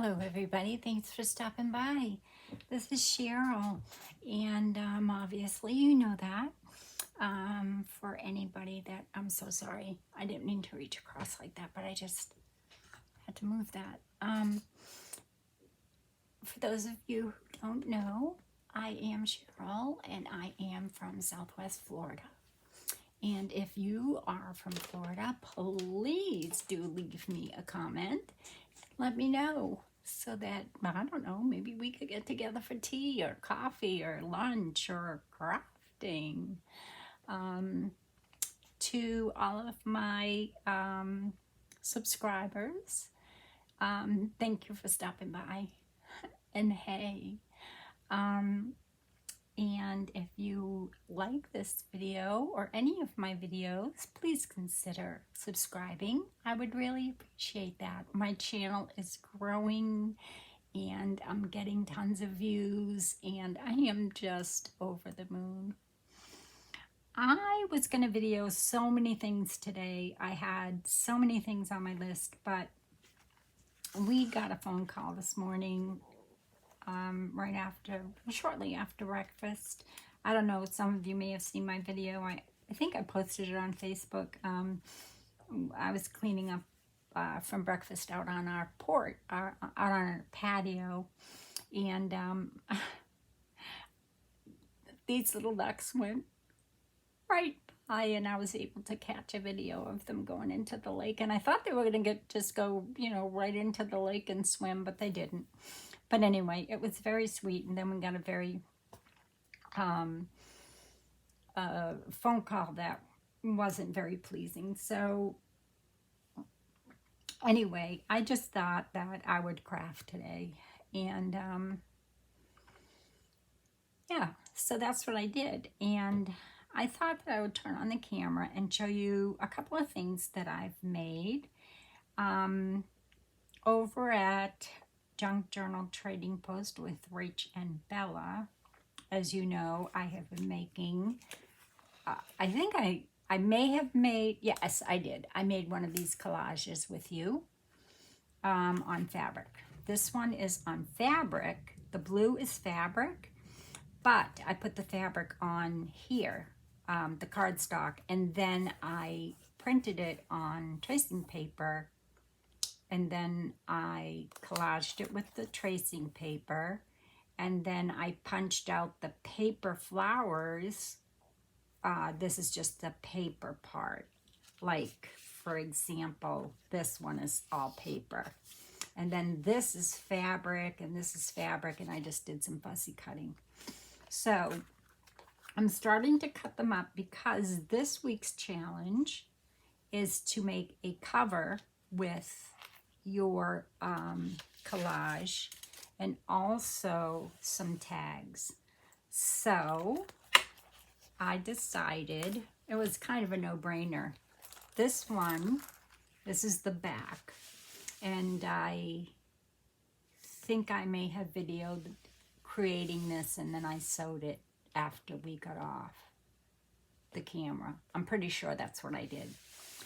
Hello everybody, thanks for stopping by. This is Cheryl, and obviously you know that. For anybody that, I'm so sorry, I didn't mean to reach across like that, but I just had to move that. For those of you who don't know, I am Cheryl, and I am from Southwest Florida. And if you are from Florida, please do leave me a comment. Let me know so that, I don't know, maybe we could get together for tea or coffee or lunch or crafting. To all of my subscribers, thank you for stopping by. And hey, and if you like this video or any of my videos, please consider subscribing. I would really appreciate that. My channel is growing and I'm getting tons of views and I am just over the moon. I was going to video so many things today. I had so many things on my list, but we got a phone call this morning shortly after breakfast. I don't know, some of you may have seen my video. I think I posted it on Facebook. I was cleaning up from breakfast out on our out on our patio, and these little ducks went right by, and I was able to catch a video of them going into the lake, and I thought they were going to just go, right into the lake and swim, but they didn't. But anyway, it was very sweet, and then we got a very phone call that wasn't very pleasing. So anyway, I just thought that I would craft today, and yeah, so that's what I did. And I thought that I would turn on the camera and show you a couple of things that I've made over at Junk Journal Trading Post with Rach and Bella. As you know, I have been making, I think I may have made, yes, I did. I made one of these collages with you on fabric. This one is on fabric. The blue is fabric, but I put the fabric on here, the cardstock, and then I printed it on tracing paper, and then I collaged it with the tracing paper, and then I punched out the paper flowers. This is just the paper part. Like, for example, this one is all paper. And then this is fabric, and this is fabric, and I just did some fussy cutting. So I'm starting to cut them up because this week's challenge is to make a cover with your collage and also some tags. So I decided it was kind of a no-brainer. This one, this is the back, and I think I may have videoed creating this, and then I sewed it after we got off the camera. I'm pretty sure that's what I did.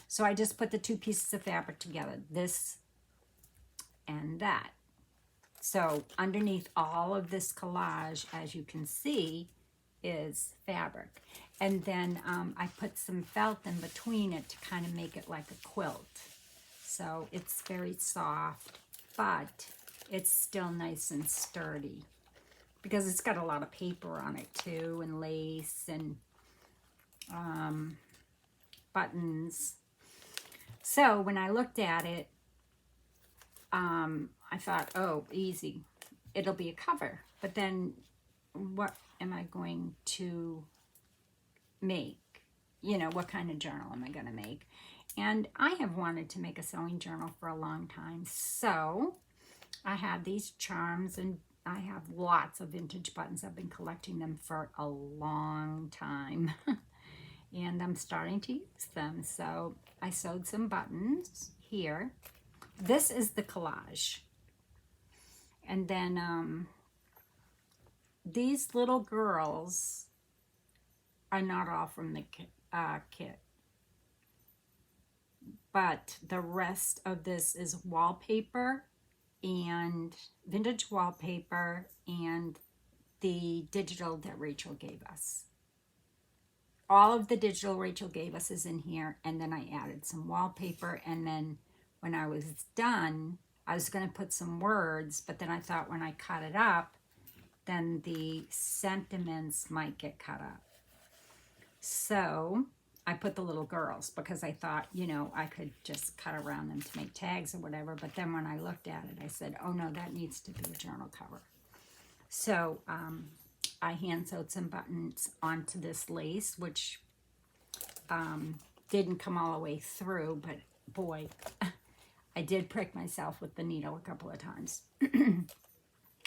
So I just put the two pieces of fabric together, this and that. So underneath all of this collage, as you can see, is fabric. And then I put some felt in between it to kind of make it like a quilt. So it's very soft, but it's still nice and sturdy because it's got a lot of paper on it too, and lace and buttons. So when I looked at it, I thought, oh, easy, it'll be a cover. But then what am I going to make? What kind of journal am I going to make? And I have wanted to make a sewing journal for a long time. So I have these charms, and I have lots of vintage buttons. I've been collecting them for a long time. And I'm starting to use them. So I sewed some buttons here. This is the collage. And then these little girls are not all from the kit. But the rest of this is wallpaper and vintage wallpaper and the digital that Rachel gave us. All of the digital Rachel gave us is in here, and then I added some wallpaper, and then when I was done, I was going to put some words, but then I thought when I cut it up, then the sentiments might get cut up. So I put the little girls because I thought, you know, I could just cut around them to make tags or whatever. But then when I looked at it, I said, oh no, that needs to be a journal cover. So I hand sewed some buttons onto this lace, which didn't come all the way through, but boy, I did prick myself with the needle a couple of times.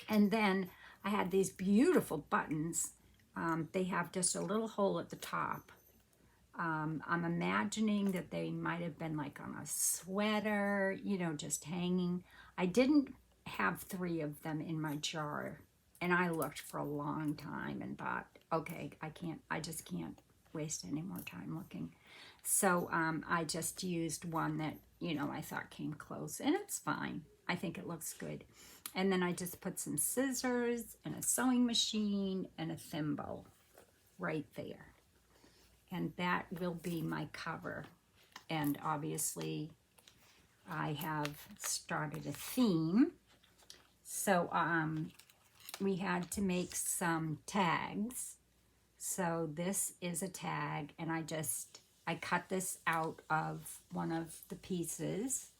And then I had these beautiful buttons. They have just a little hole at the top. I'm imagining that they might have been like on a sweater, you know, just hanging. I didn't have 3 of them in my jar, and I looked for a long time and thought, okay, I just can't waste any more time looking. So I just used one that, you know, I thought came close, and it's fine. I think it looks good. And then I just put some scissors and a sewing machine and a thimble right there. And that will be my cover. And obviously I have started a theme. So we had to make some tags. So this is a tag, and I cut this out of one of the pieces,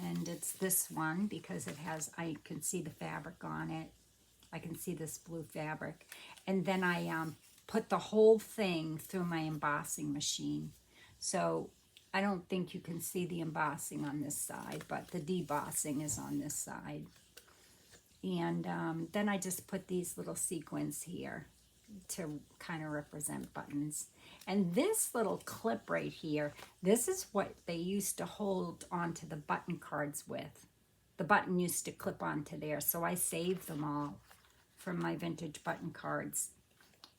and it's this one because it has, I can see the fabric on it. I can see this blue fabric. And then I put the whole thing through my embossing machine. So I don't think you can see the embossing on this side, but the debossing is on this side. And then I just put these little sequins here to kind of represent buttons. And this little clip right here, this is what they used to hold onto the button cards with. The button used to clip onto there, so I saved them all from my vintage button cards.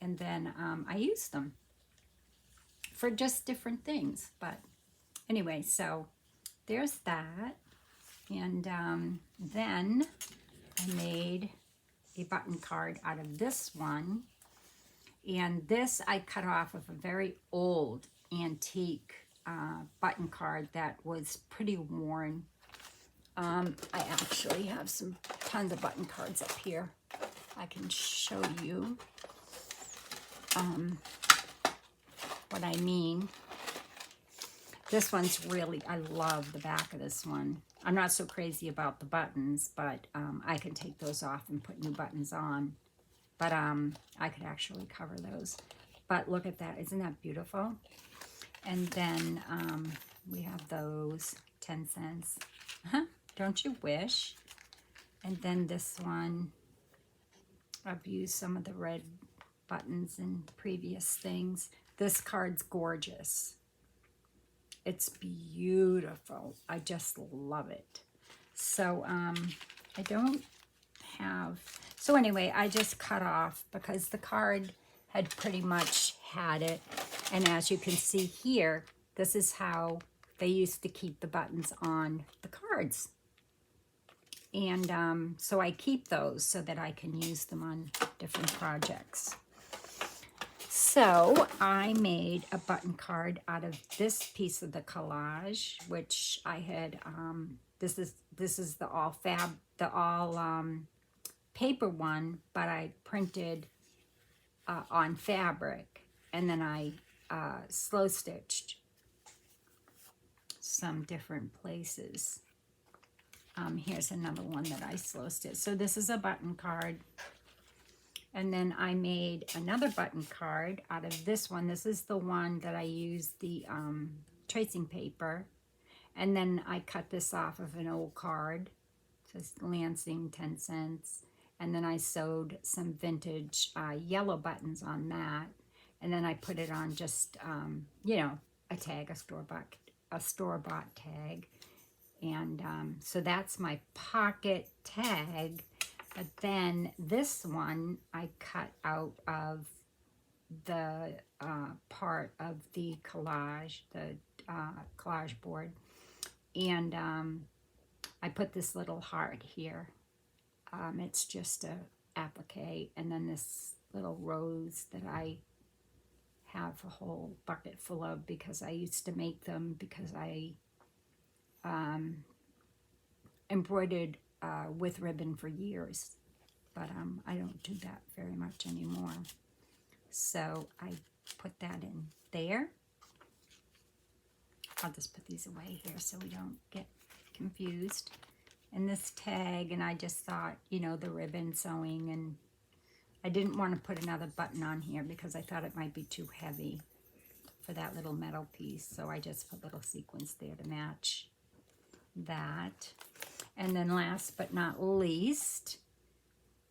And then I used them for just different things. But anyway, so there's that. And then I made a button card out of this one. And this I cut off of a very old antique button card that was pretty worn. I actually have some tons of button cards up here. I can show you what I mean. This one's really, I love the back of this one. I'm not so crazy about the buttons, but I can take those off and put new buttons on. But I could actually cover those. But look at that. Isn't that beautiful? And then we have those 10 cents. Don't you wish? And then this one, I've used some of the red buttons in previous things. This card's gorgeous. It's beautiful. I just love it. So I don't have... So anyway, I just cut off because the card had pretty much had it. And as you can see here, this is how they used to keep the buttons on the cards. And so I keep those so that I can use them on different projects. So I made a button card out of this piece of the collage, which I had, this is the all paper one, but I printed on fabric, and then I slow stitched some different places. Here's another one that I slow stitched. So this is a button card. And then I made another button card out of this one. This is the one that I used the tracing paper. And then I cut this off of an old card. It says Lansing, 10 cents. And then I sewed some vintage yellow buttons on that. And then I put it on just, you know, a tag, a store-bought tag. And so that's my pocket tag. But then this one I cut out of the part of the collage, the collage board. And I put this little heart here. It's just a applique, and then this little rose that I have a whole bucket full of because I used to make them because I embroidered with ribbon for years, but I don't do that very much anymore. So I put that in there. I'll just put these away here so we don't get confused. And this tag, and I just thought, you know, the ribbon sewing, and I didn't want to put another button on here because I thought it might be too heavy for that little metal piece. So I just put little sequins there to match that. And then last but not least,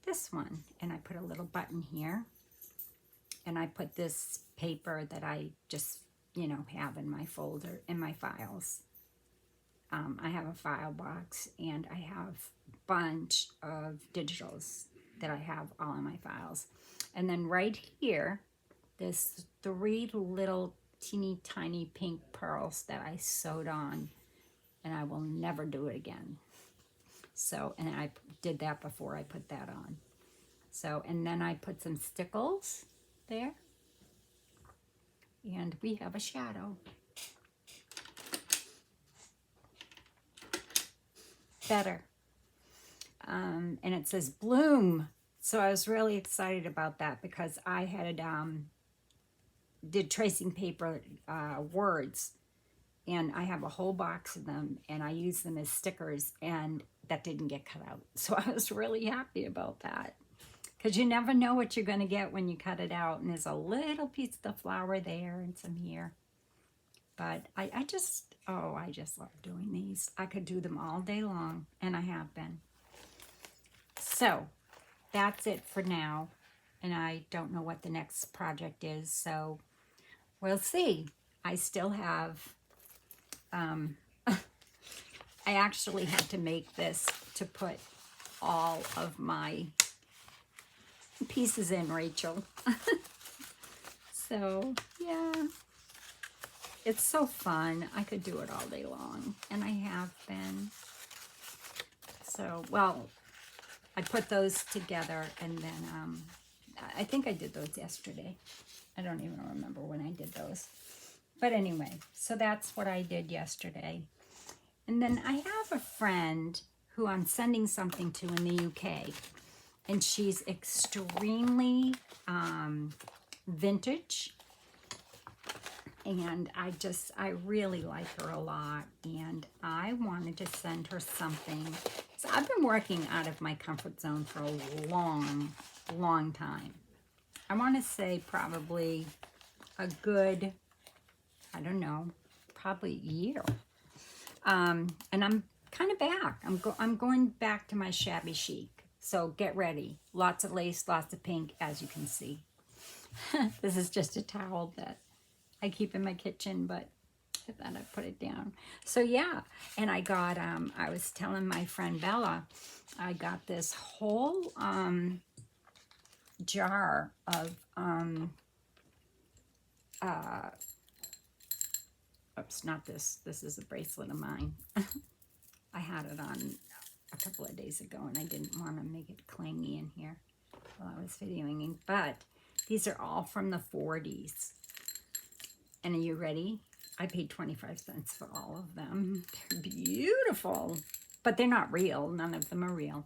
this one. And I put a little button here. And I put this paper that I just, you know, have in my folder, in my files. I have a file box, and I have a bunch of digitals that I have all in my files. And then right here, there's 3 little teeny tiny pink pearls that I sewed on, and I will never do it again. So, and I did that before I put that on. So, and then I put some stickles there, and we have a shadow. Better. And it says bloom. So I was really excited about that because I had did tracing paper words, and I have a whole box of them, and I use them as stickers, and that didn't get cut out. So I was really happy about that because you never know what you're going to get when you cut it out. And there's a little piece of the flower there and some here. But I just love doing these. I could do them all day long, and I have been. So that's it for now, and I don't know what the next project is, so we'll see. I still have, I actually had to make this to put all of my pieces in, Rachel. So, yeah. It's so fun. I could do it all day long, and I have been. So, well, I put those together, and then I think I did those yesterday. I don't even remember when I did those. But anyway, so that's what I did yesterday. And then I have a friend who I'm sending something to in the UK, and she's extremely vintage. And I really like her a lot, and I wanted to send her something. So I've been working out of my comfort zone for a long, long time. I want to say probably a good, I don't know, probably a year. And I'm kind of back. I'm going back to my shabby chic. So get ready. Lots of lace, lots of pink, as you can see. This is just a towel that I keep in my kitchen, but I thought I'd put it down. So yeah, and I got, I was telling my friend Bella, I got this whole jar of, oops, not this. This is a bracelet of mine. I had it on a couple of days ago, and I didn't want to make it clingy in here while I was videoing. But these are all from the 40s. And are you ready? I paid 25 cents for all of them. They're beautiful, but they're not real. None of them are real.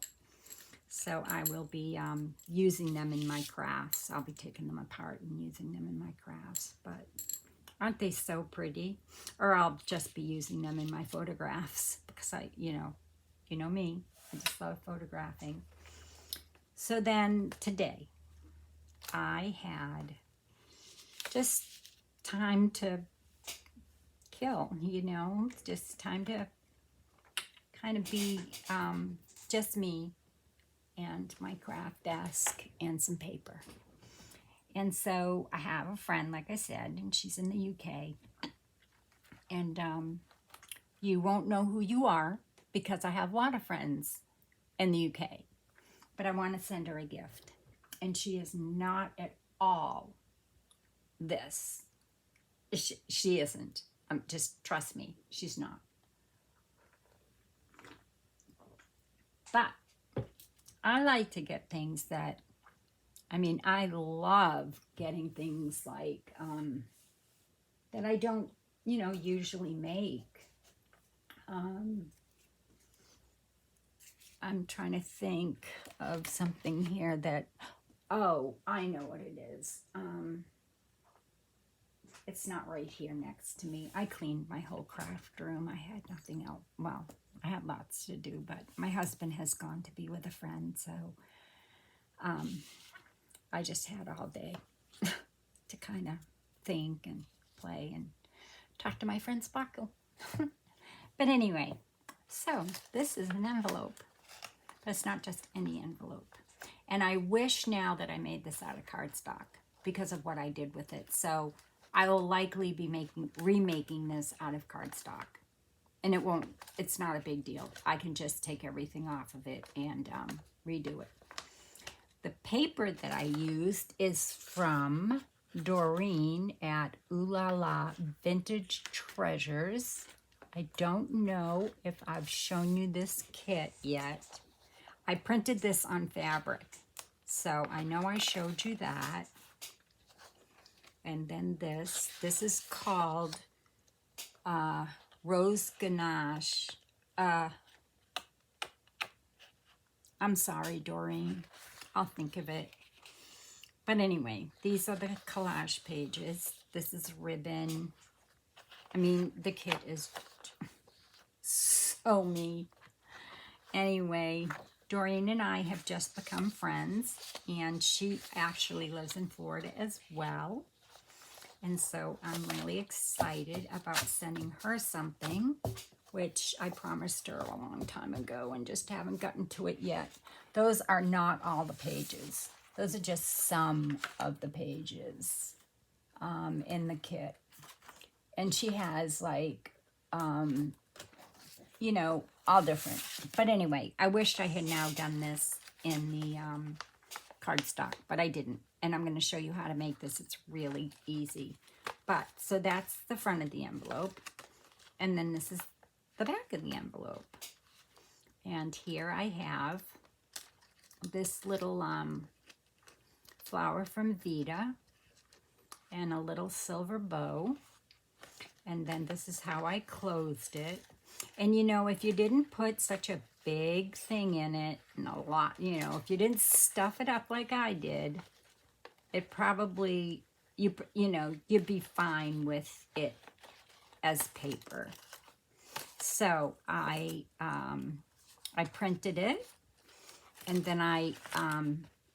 So I will be using them in my crafts. I'll be taking them apart and using them in my crafts. But aren't they so pretty? Or I'll just be using them in my photographs because you know me. I just love photographing. So then today, I had just time to kill, just time to kind of be just me and my craft desk and some paper. And so I have a friend, like I said, and she's in the UK. And you won't know who you are because I have a lot of friends in the UK. But I want to send her a gift. And she is not at all this. She isn't. Just trust me, she's not. But I like to get things that, I mean, I love getting things like that I don't, you know, usually make. I'm trying to think of something here that, oh, I know what it is. It's not right here next to me. I cleaned my whole craft room. I had nothing else. Well, I had lots to do, but my husband has gone to be with a friend, so I just had all day to kind of think and play and talk to my friend Sparkle. But anyway, so this is an envelope, but it's not just any envelope. And I wish now that I made this out of cardstock because of what I did with it. So I will likely be remaking this out of cardstock. And it's not a big deal. I can just take everything off of it and redo it. The paper that I used is from Doreen at Ooh La La Vintage Treasures. I don't know if I've shown you this kit yet. I printed this on fabric, so I know I showed you that. And then this is called Rose Ganache. I'm sorry, Doreen. I'll think of it. But anyway, these are the collage pages. This is ribbon. I mean, the kit is so neat. Anyway, Doreen and I have just become friends, and she actually lives in Florida as well. And so I'm really excited about sending her something, which I promised her a long time ago and just haven't gotten to it yet. Those are not all the pages. Those are just some of the pages in the kit. And she has like, you know, all different. But anyway, I wished I had now done this in the cardstock, but I didn't. And I'm going to show you how to make this. It's really easy. But, so that's the front of the envelope. And then this is the back of the envelope. And here I have this little flower from Vita and a little silver bow. And then this is how I closed it. And you know, if you didn't put such a big thing in it, and a lot, you know, if you didn't stuff it up like I did, it probably, you know, you'd be fine with it as paper. So I printed it, and then I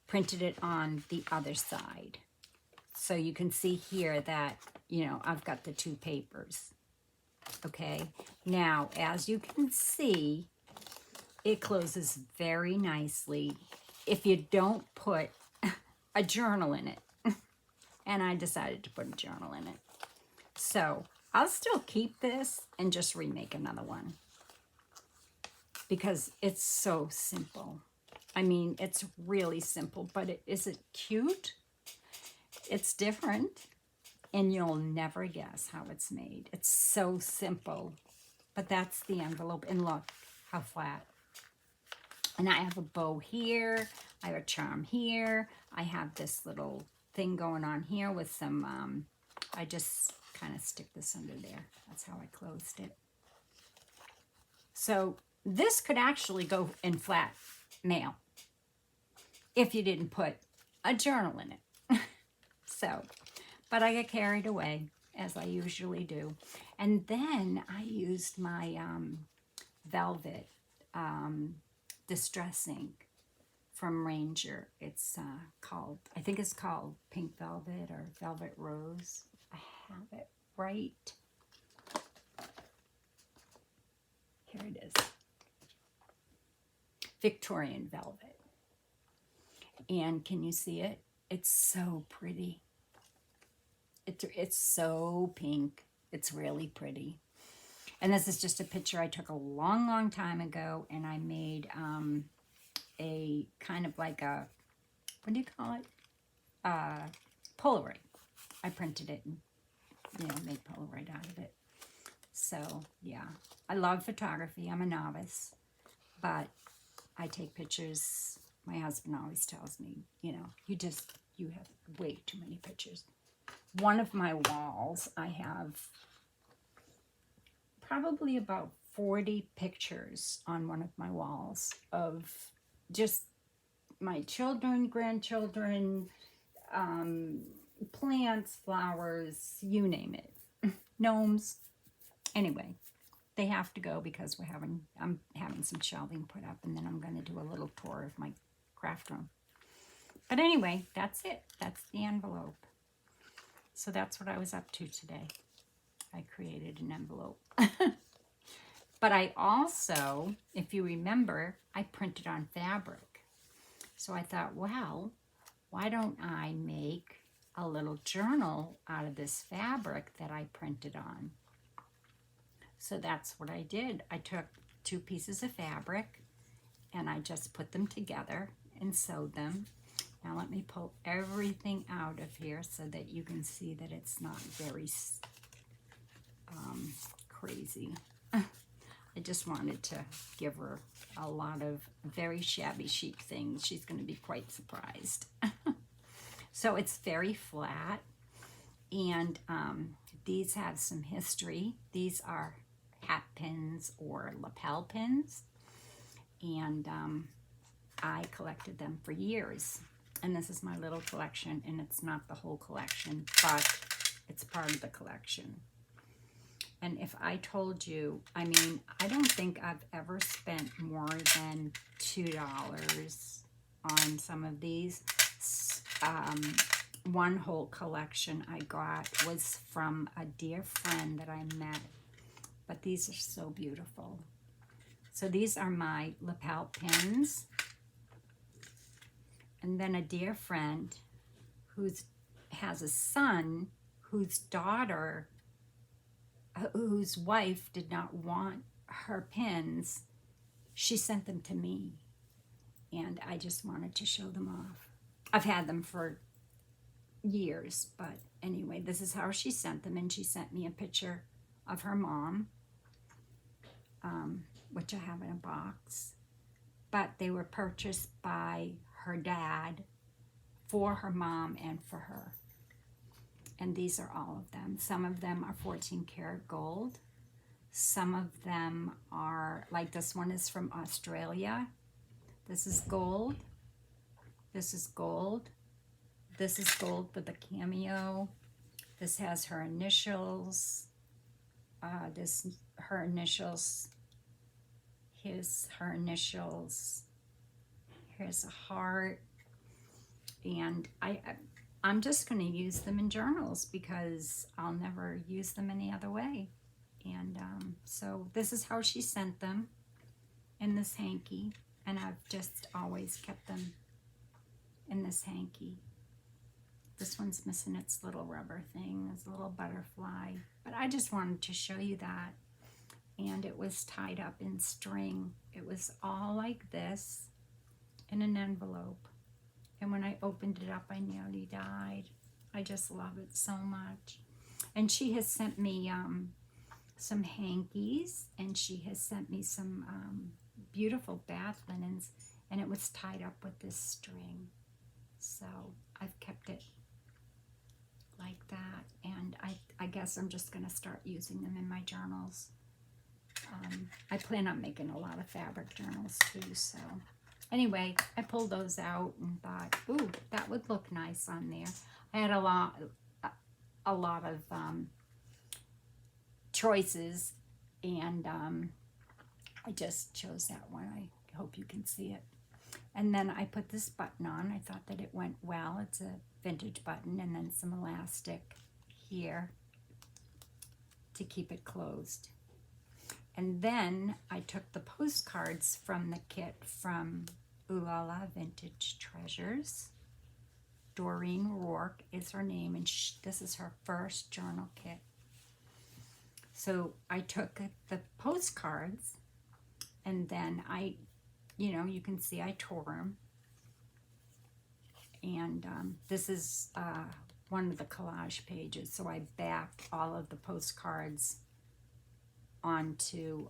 printed it on the other side. So you can see here that, you know, I've got the two papers. Okay, now as you can see, it closes very nicely if you don't put a journal in it. And I decided to put a journal in it. So I'll still keep this and just remake another one because it's so simple. I mean, it's really simple, but is it cute? It's different. And you'll never guess how it's made. It's so simple. But that's the envelope. And look how flat. And I have a bow here. I have a charm here. I have this little thing going on here with some, I just kind of stick this under there. That's how I closed it. So this could actually go in flat mail if you didn't put a journal in it. So, but I got carried away, as I usually do. And then I used my velvet distress ink from Ranger. It's called, I think it's called Pink Velvet or Velvet Rose. I have it right. Here it is. Victorian Velvet. And can you see it? It's so pretty. It's so pink. It's really pretty. And this is just a picture I took a long, long time ago, and I made a kind of like a, what do you call it? Polaroid. I printed it and, you know, made Polaroid out of it. So, yeah. I love photography. I'm a novice. But I take pictures. My husband always tells me, you know, you have way too many pictures. One of my walls, I have probably about 40 pictures on one of my walls of just my children, grandchildren, plants, flowers, you name it. Gnomes. Anyway, they have to go because I'm having some shelving put up, and then I'm going to do a little tour of my craft room. But anyway, that's it. That's the envelope. So that's what I was up to today. I created an envelope. But I also, if you remember, I printed on fabric. So I thought, well, why don't I make a little journal out of this fabric that I printed on? So that's what I did. I took 2 pieces of fabric and I just put them together and sewed them. Now let me pull everything out of here so that you can see that it's not very crazy. I just wanted to give her a lot of very shabby chic things. She's going to be quite surprised. So it's very flat, and these have some history. These are hat pins or lapel pins, and I collected them for years. And this is my little collection, and it's not the whole collection, but it's part of the collection. And if I told you, I mean, I don't think I've ever spent more than $2 on some of these. One whole collection I got was from a dear friend that I met. But these are so beautiful. So these are my lapel pins. And then a dear friend who has a son whose wife did not want her pins, she sent them to me. And I just wanted to show them off. I've had them for years, but anyway, this is how she sent them. And she sent me a picture of her mom, which I have in a box. But they were purchased by her dad for her mom and for her. And these are all of them. Some of them are 14 karat gold. Some of them are, like this one is from Australia. This is gold. This is gold. This is gold with a cameo. This has her initials. Her initials. Here's her initials. Here's a heart. And I'm just going to use them in journals because I'll never use them any other way. And so this is how she sent them in this hanky. And I've just always kept them in this hanky. This one's missing its little rubber thing. There's a little butterfly. But I just wanted to show you that. And it was tied up in string. It was all like this in an envelope. And when I opened it up, I nearly died. I just love it so much. And she has sent me some hankies, and she has sent me some beautiful bath linens, and it was tied up with this string. So I've kept it like that, and I guess I'm just going to start using them in my journals. I plan on making a lot of fabric journals too, so... Anyway, I pulled those out and thought, ooh, that would look nice on there. I had a lot of choices, and I just chose that one. I hope you can see it. And then I put this button on. I thought that it went well. It's a vintage button, and then some elastic here to keep it closed. And then I took the postcards from the kit from Ooh La La Vintage Treasures. Doreen Rook is her name, and this is her first journal kit. So I took the postcards, and then you can see I tore them. And this is one of the collage pages, so I backed all of the postcards onto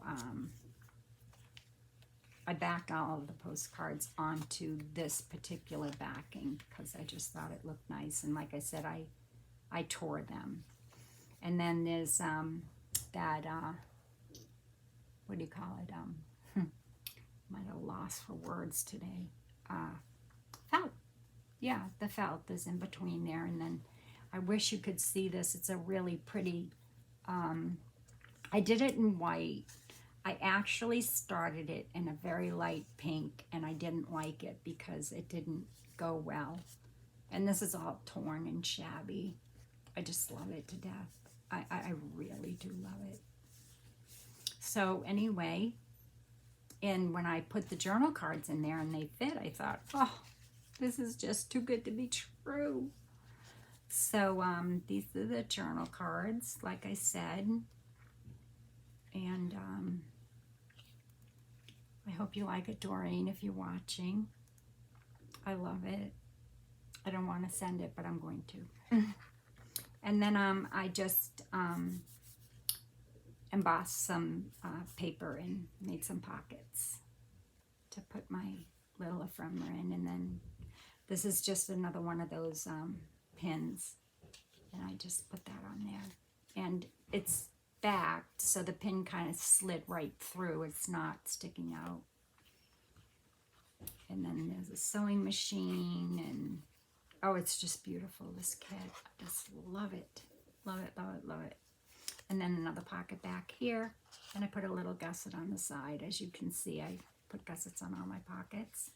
I backed all of the postcards onto this particular backing because I just thought it looked nice. And like I said, I tore them. And then there's that, what do you call it? I'm at a loss for words today. Felt. Yeah, the felt is in between there. And then I wish you could see this. It's a really pretty, I did it in white. I actually started it in a very light pink, and I didn't like it because it didn't go well. And this is all torn and shabby. I just love it to death. I really do love it. So anyway, and when I put the journal cards in there and they fit, I thought, oh, this is just too good to be true. So these are the journal cards, like I said. And I hope you like it, Doreen, if you're watching. I love it. I don't want to send it, but I'm going to. And then I just embossed some paper and made some pockets to put my little ephemera in. And then this is just another one of those pins. And I just put that on there. And it's backed, so the pin kind of slid right through. It's not sticking out. And then there's a sewing machine, and oh, it's just beautiful, this kit. I just love it. Love it, love it, love it. And then another pocket back here, and I put a little gusset on the side. As you can see, I put gussets on all my pockets.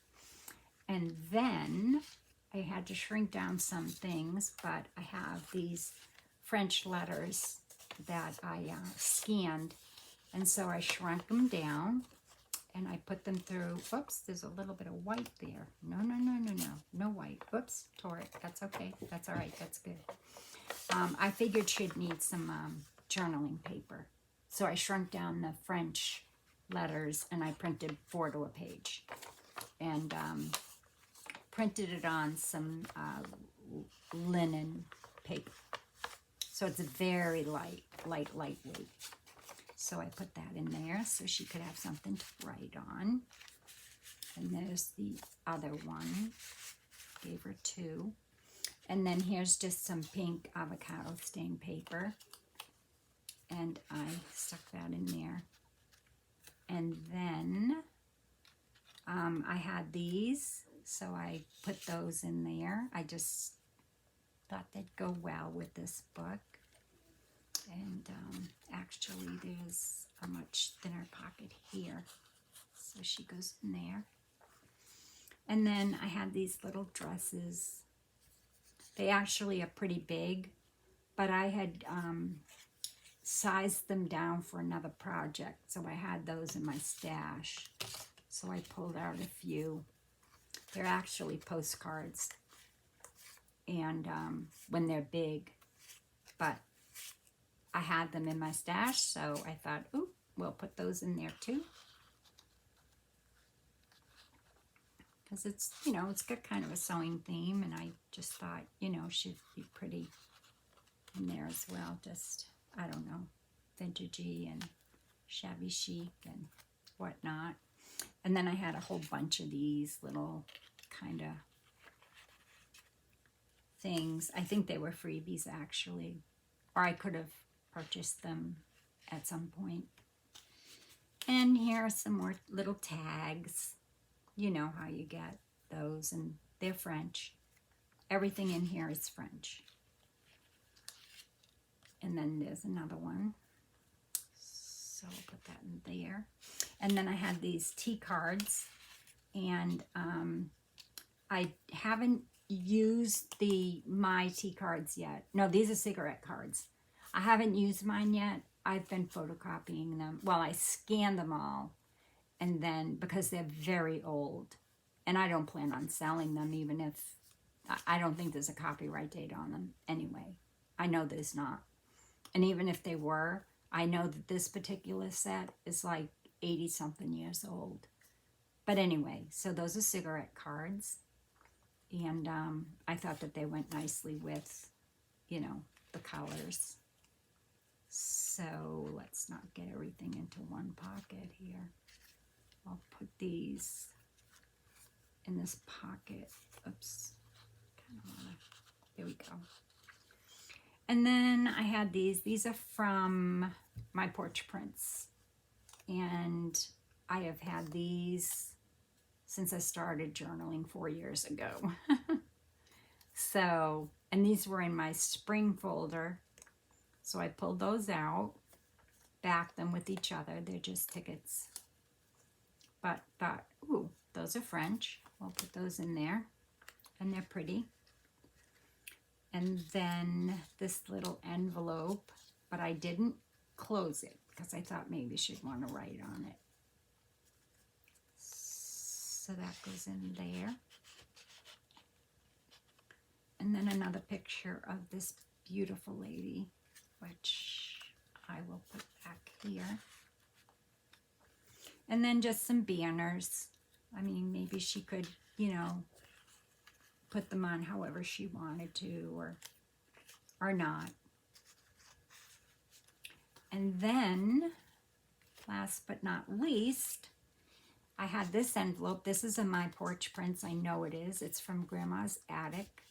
And then I had to shrink down some things, but I have these French letters that I scanned, and so I shrunk them down and I put them through. Oops, there's a little bit of white there. No, no, no, no, no, no white. Oops, tore it. That's okay. That's all right. That's good. I figured she'd need some journaling paper, so I shrunk down the French letters and I printed 4 to a page, and printed it on some linen paper. So it's very lightweight. So I put that in there so she could have something to write on. And there's the other one. Gave her 2. And then here's just some pink avocado stain paper. And I stuck that in there. And then I had these, so I put those in there. I just thought they'd go well with this book. And actually there's a much thinner pocket here, so she goes in there. And then I had these little dresses. They actually are pretty big, but I had sized them down for another project, so I had those in my stash. So I pulled out a few. They're actually postcards, and when they're big, but I had them in my stash, so I thought, ooh, we'll put those in there too. Because it's, you know, it's got kind of a sewing theme, and I just thought, you know, she'd be pretty in there as well. Just, I don't know, vintagey and shabby chic and whatnot. And then I had a whole bunch of these little kind of things. I think they were freebies, actually, or I could have purchased them at some point. And here are some more little tags. You know how you get those, and they're French. Everything in here is French. And then there's another one. So I'll put that in there. And then I had these tea cards, and I haven't used my tea cards yet. No, these are cigarette cards. I haven't used mine yet. I've been photocopying them. Well, I scanned them all, and then because they're very old, and I don't plan on selling them, even if I don't think there's a copyright date on them anyway. I know there's not. And even if they were, I know that this particular set is like 80-something years old. But anyway, so those are cigarette cards. And I thought that they went nicely with, you know, the colors. So let's not get everything into one pocket here. I'll put these in this pocket. Oops. There we go. And then I had these. These are from my porch prints. And I have had these since I started journaling 4 years ago. So, and these were in my spring folder. So I pulled those out, backed them with each other. They're just tickets. But thought, ooh, those are French. I'll put those in there. And they're pretty. And then this little envelope, but I didn't close it because I thought maybe she'd want to write on it. So that goes in there. And then another picture of this beautiful lady, which I will put back here. And then just some banners. I mean, maybe she could, you know, put them on however she wanted to, or not. And then, last but not least, I had this envelope. This is in my porch prints. I know it is. It's from Grandma's Attic.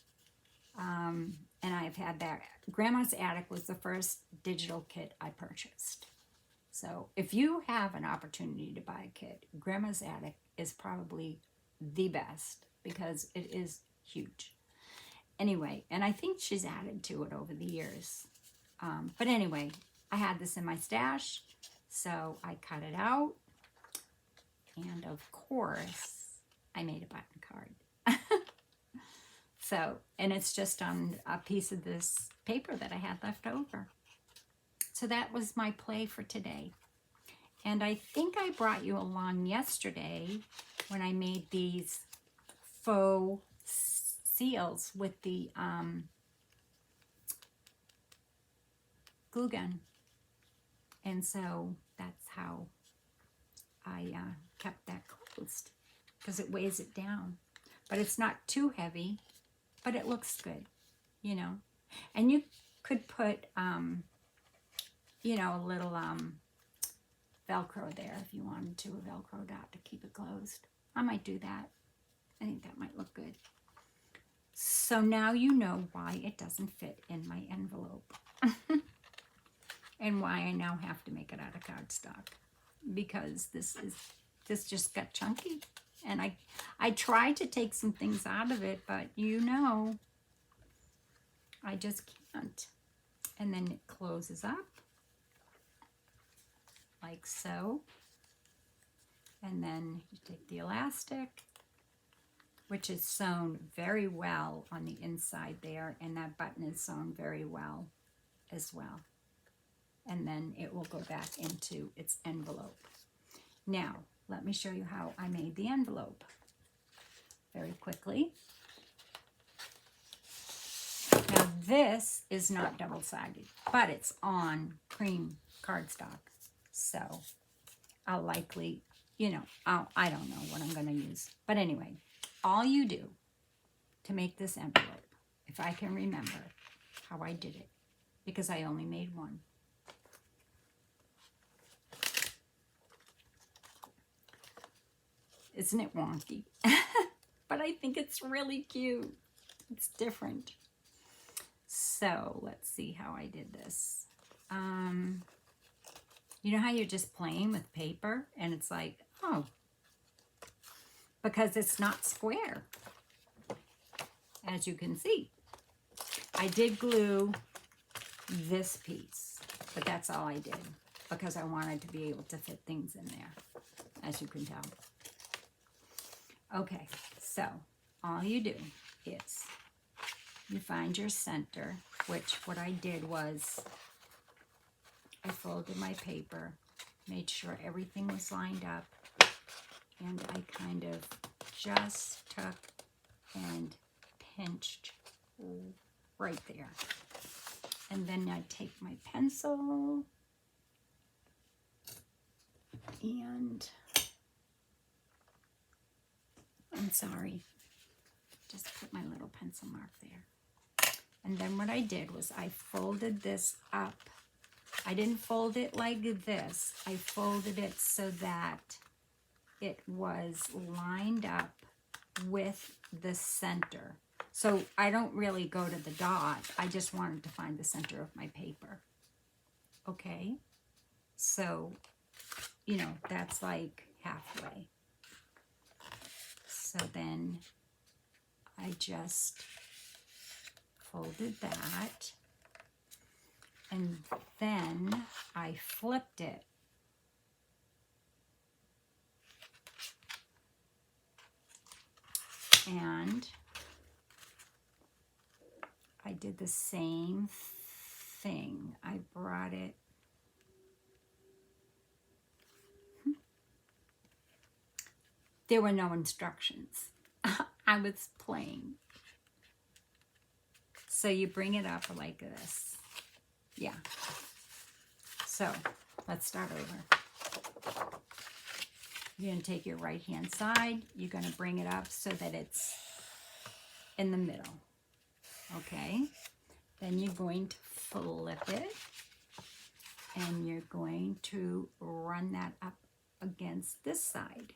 And I've had that. Grandma's Attic was the first digital kit I purchased. So if you have an opportunity to buy a kit, Grandma's Attic is probably the best because it is huge. Anyway, and I think she's added to it over the years. But anyway, I had this in my stash, so I cut it out. And of course, I made a button card. So, and it's just on a piece of this paper that I had left over. So that was my play for today. And I think I brought you along yesterday when I made these faux seals with the glue gun. And so that's how I kept that closed, because it weighs it down. But it's not too heavy, but it looks good, you know. And you could put, you know, a little Velcro there if you wanted to, a Velcro dot to keep it closed. I might do that. I think that might look good. So now you know why it doesn't fit in my envelope. And why I now have to make it out of cardstock. Because this just got chunky. And I tried to take some things out of it, but you know, I just can't. And then it closes up like so. And then you take the elastic, which is sewn very well on the inside there, and that button is sewn very well as well. And then it will go back into its envelope. Now, let me show you how I made the envelope very quickly. Now, this is not double-sided, but it's on cream cardstock. So, I'll likely, you know, I don't know what I'm going to use. But anyway, all you do to make this envelope, if I can remember how I did it, because I only made one. Isn't it wonky? But I think it's really cute. It's different. So let's see how I did this. You know how you're just playing with paper and it's like, oh, because it's not square, as you can see. I did glue this piece, but that's all I did because I wanted to be able to fit things in there, as you can tell. Okay, so all you do is you find your center, which what I did was I folded my paper, made sure everything was lined up, and I kind of just took and pinched right there. And then I take my pencil and I'm sorry, just put my little pencil mark there. And then what I did was I folded this up. I didn't fold it like this. I folded it so that it was lined up with the center. So I don't really go to the dot. I just wanted to find the center of my paper. Okay, so, you know, that's like halfway. So then I just folded that, and then I flipped it. And I did the same thing. I brought it, there were no instructions. I was playing. So you bring it up like this. Yeah. So let's start over. You're going to take your right hand side. You're going to bring it up so that it's in the middle. Okay. Then you're going to flip it. And you're going to run that up against this side.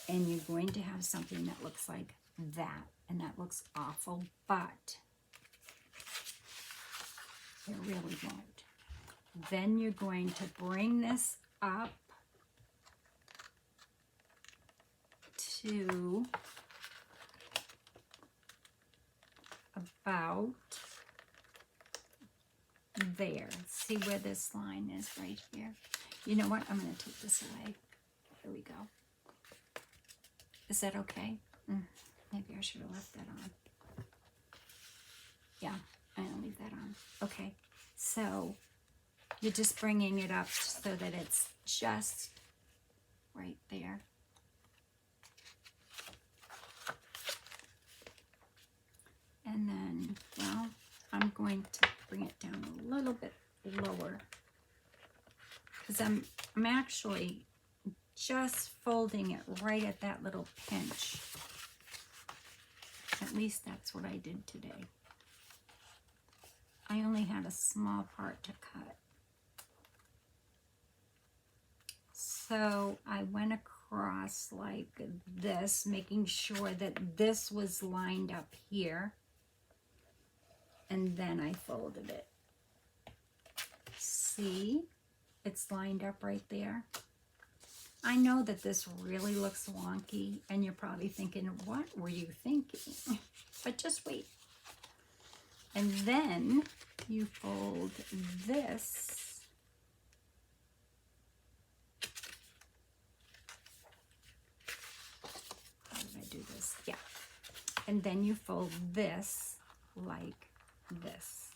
And you're going to have something that looks like that. And that looks awful, but it really won't. Then you're going to bring this up to about there. See where this line is right here? You know what? I'm going to take this away. Here we go. Is that okay? Maybe I should have left that on. Yeah, I'm going to leave that on. Okay, so you're just bringing it up so that it's just right there. And then, well, I'm going to bring it down a little bit lower because I'm actually just folding it right at that little pinch. At least that's what I did today. I only had a small part to cut. So I went across like this, making sure that this was lined up here. And then I folded it. See? It's lined up right there. I know that this really looks wonky, and you're probably thinking, what were you thinking? But just wait. And then you fold this. How did I do this? Yeah. And then you fold this like this.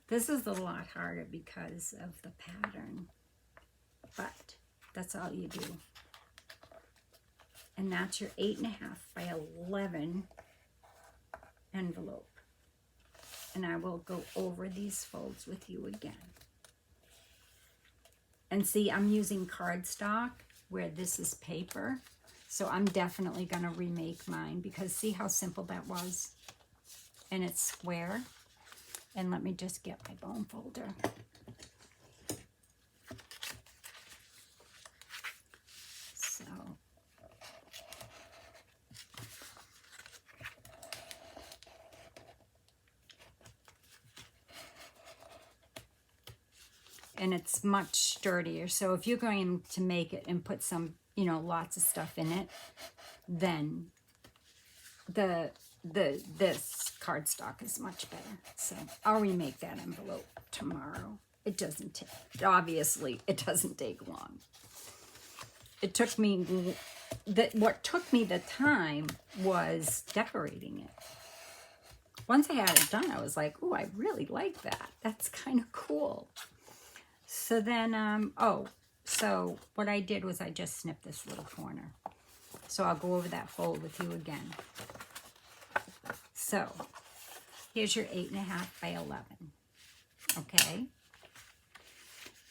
This is a lot harder because of the pattern, but that's all you do. And that's your 8.5 by 11 envelope. And I will go over these folds with you again. And see, I'm using cardstock where this is paper. So I'm definitely going to remake mine because see how simple that was? And it's square. And let me just get my bone folder. So, and it's much sturdier. So if you're going to make it and put some, you know, lots of stuff in it, then this cardstock is much better. So I'll remake that envelope tomorrow. It doesn't take, obviously, it doesn't take long. It took me, what took me the time was decorating it. Once I had it done, I was like, oh, I really like that. That's kind of cool. So then, so what I did was I just snipped this little corner. So I'll go over that fold with you again. So here's your 8.5 by 11. Okay.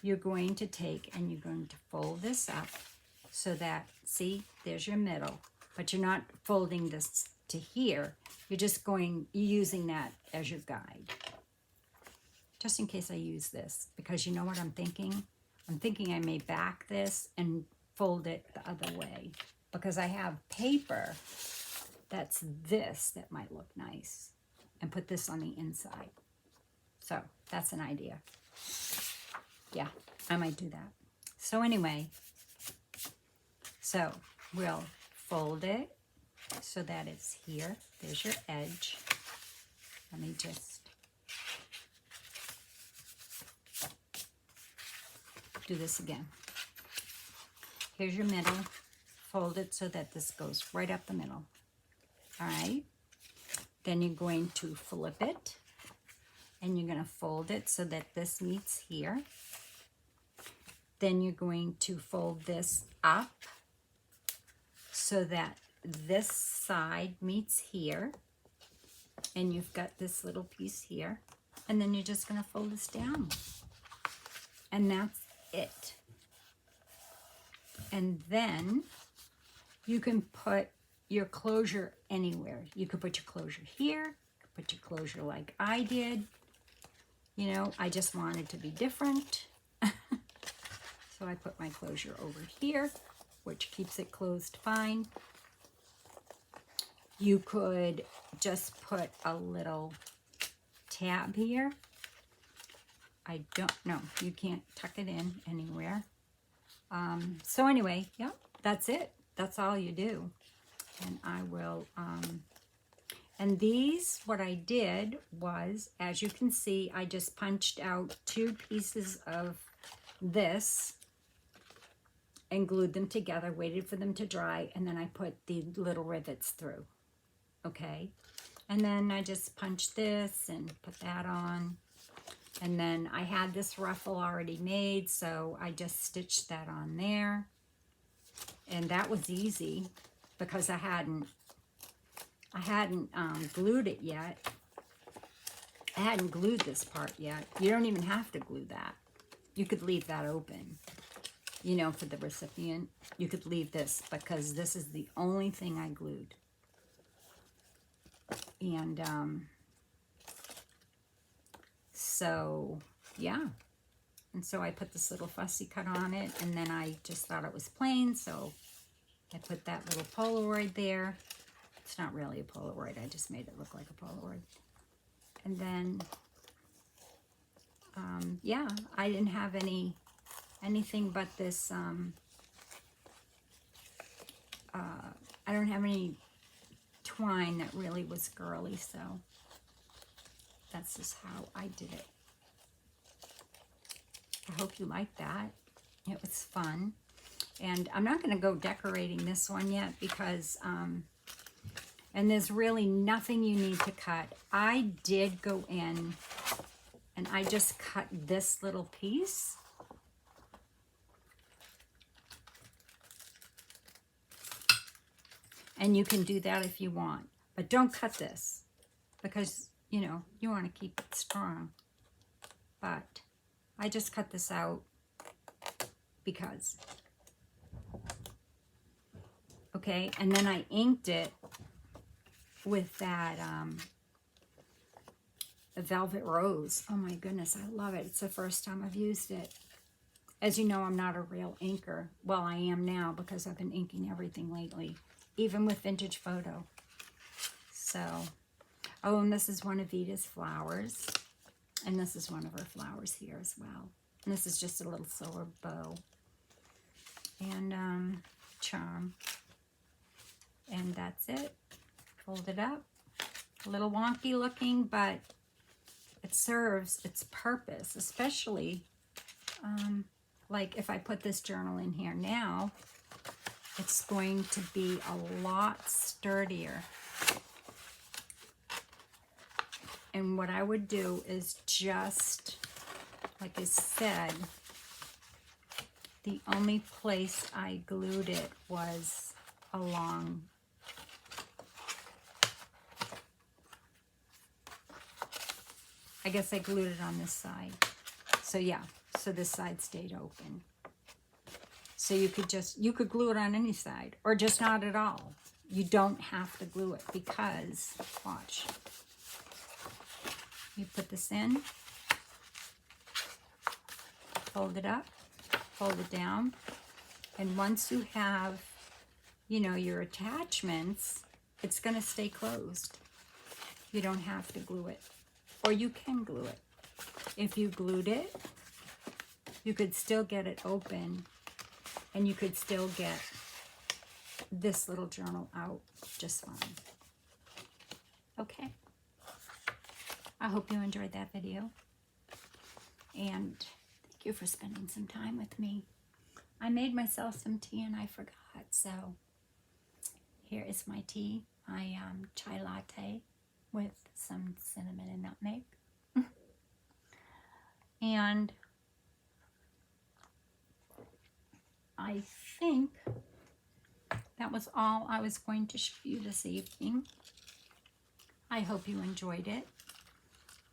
You're going to take and you're going to fold this up so that, see, there's your middle, but you're not folding this to here. You're just going, you're using that as your guide. Just in case I use this, because you know what I'm thinking? I'm thinking I may back this and fold it the other way because I have paper that's this that might look nice, and put this on the inside. So that's an idea. Yeah, I might do that. So anyway, so we'll fold it so that it's here. There's your edge. Let me just do this again. Here's your middle. Fold it so that this goes right up the middle. All right. Then you're going to flip it, and you're going to fold it so that this meets here. Then you're going to fold this up so that this side meets here, and you've got this little piece here, and then you're just going to fold this down, and that's it. And then you can put your closure anywhere. You could put your closure here, you could put your closure like I did. You know, I just wanted to be different. So I put my closure over here, which keeps it closed fine. You could just put a little tab here. I don't know. You can't tuck it in anywhere. So anyway, yeah, that's it. That's all you do. And I will, and these, what I did was, as you can see, I just punched out 2 pieces of this and glued them together, waited for them to dry, and then I put the little rivets through, okay? And then I just punched this and put that on. And then I had this ruffle already made, so I just stitched that on there. And that was easy because I hadn't glued it yet. I hadn't glued this part yet. You don't even have to glue that. You could leave that open, you know, for the recipient. You could leave this because this is the only thing I glued. And so, yeah. And so I put this little fussy cut on it, and then I just thought it was plain, so I put that little Polaroid there. It's not really a Polaroid, I just made it look like a Polaroid. And then, yeah, I didn't have anything but this, I don't have any twine that really was girly, so that's just how I did it. I hope you like that. It was fun. And I'm not going to go decorating this one yet because, and there's really nothing you need to cut. I did go in and I just cut this little piece. And you can do that if you want. But don't cut this because, you know, you want to keep it strong. But I just cut this out because. Okay, and then I inked it with that Velvet Rose. Oh my goodness, I love it. It's the first time I've used it. As you know, I'm not a real inker. Well, I am now because I've been inking everything lately, even with Vintage Photo. So, oh, and this is one of Vita's flowers. And this is one of her flowers here as well. And this is just a little silver bow. And charm. And that's it. Fold it up. A little wonky looking, but it serves its purpose, especially like if I put this journal in here now, it's going to be a lot sturdier. And what I would do is just, like I said, the only place I glued it was along I guess I glued it on this side. So yeah, so this side stayed open. So you could glue it on any side or just not at all. You don't have to glue it because, watch. You put this in, fold it up, fold it down. And once you have, you know, your attachments, it's going to stay closed. You don't have to glue it. Or you can glue it. If you glued it, you could still get it open, and you could still get this little journal out just fine. Okay. I hope you enjoyed that video. And thank you for spending some time with me. I made myself some tea and I forgot. So here is my tea. My chai latte with some cinnamon and nutmeg. And I think that was all I was going to show you this evening. I hope you enjoyed it.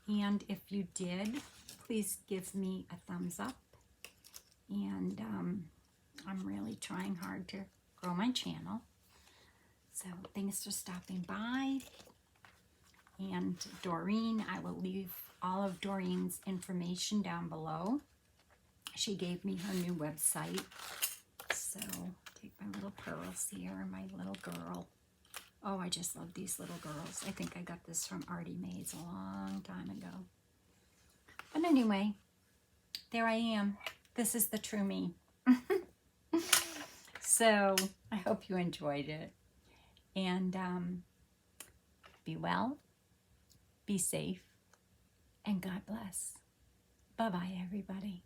And if you did, please give me a thumbs up. And I'm really trying hard to grow my channel. So thanks for stopping by. And Doreen, I will leave all of Doreen's information down below. She gave me her new website. So take my little pearls here, my little girl. Oh, I just love these little girls. I think I got this from Artie Mays a long time ago. But anyway, there I am. This is the true me. So I hope you enjoyed it. And be well, be safe, and God bless. Bye-bye, everybody.